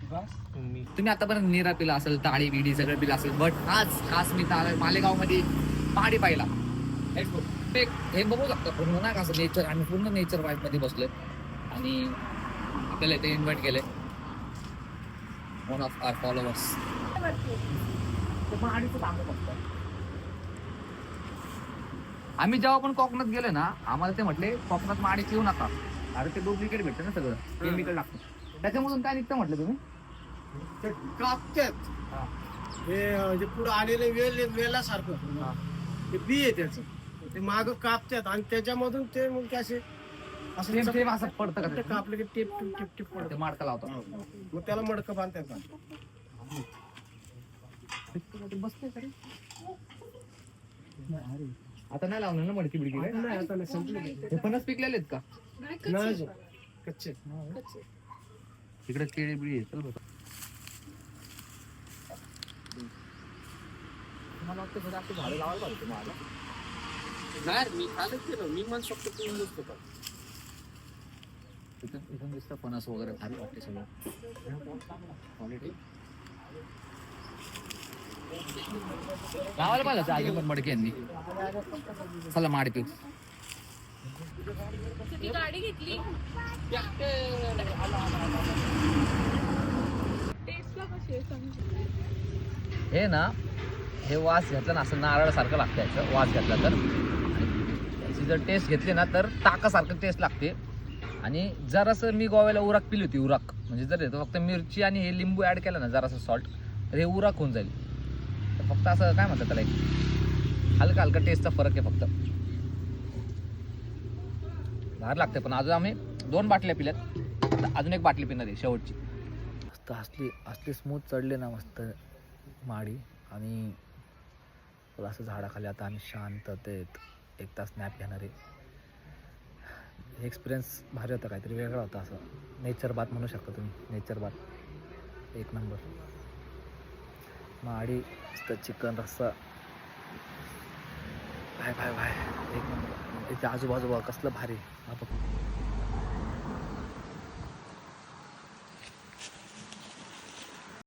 तुम्ही आतापर्यंत निरा पिला असेल, ताळी बिडी सगळं पिला असेल, बट आज खास मी मालेगाव मध्ये पहाडी पाहिला. हे बघू शकता पूर्ण नाही का असं नेचर, आम्ही पूर्ण नेचर वाईफ मध्ये बसलोय आणि आपल्याला इथे इन्व्हाइट केलंय वन ऑफ आवर फॉलोअर्स. आम्ही जेव्हा पण कोकणात गेलो ना, आम्हाला ते म्हटले कोकणात माडी पिऊ नका, अरे ते डुप्लिकेट भेटतं ना, सगळं केमिकल लागतं. त्याच्यामधून काय निघतं म्हटलं तुम्ही? ते कापतात हे जे पुढे आलेले वेलासारखं ते बी आहे त्याचं, ते माग कापतात आणि त्याच्यामधून ते मग ते असे असं पडतं का? कापले की टिप टिप टिप टिप पडतं, माडका लावतो मग त्याला मडकं बांधतात. आता नाही लावणार ना मडकी बिडकी काय? नाही आता नाही, संपलं. हे फणस पिकलेले आहेत का? नाही अजून, कच्चे. इकडे केळी बिळी चल बघ. तुम्हाला वाटतं थोडं अशी झाडं लावायला पाहिजे तुम्हाला? नाही मी खालच केलं, मी मन शकतो पिऊन बसतो का. इथून दिसतं फणस वगैरे भारी वाटते सगळं क्वालिटी. लावायला पाहिजे अजून पण मडकी यांनी. चला माडी पिऊ. गाडी घेतली हे ना, हे वास घेतला ना असं नारळासारखं लागतं याचं. वास घेतला तर याची जर टेस्ट घेतली ना तर ताकासारखं टेस्ट लागते. आणि जरासं मी गोव्याला उराक पिली होती. उराक म्हणजे जर फक्त मिरची आणि हे लिंबू ॲड केलं ना जरासं सॉल्ट, तर हे उराक होऊन जाईल. तर फक्त असं काय म्हणतात त्याला, एक हलका हलका टेस्टचा फरक आहे फक्त. बाहेर लागते. पण अजून आम्ही 2 बाटल्या पिल्यात, अजून 1 बाटली पिणार आहे शेवटची. मस्त असली स्मूथ चढले ना मस्त माडी. आणि असं झाडाखाली आता आम्ही शांततेत 1 तास नॅप घेणार आहे. एक्सपिरियन्स भारी होता, काहीतरी वेगळा होता. असं नेचर बात म्हणू शकता तुम्ही, नेचर बात 1 नंबर. माडी मस्त चिकन रस्सा भाय 1 नंबर. इथे आजूबाजूला कसलं भारी.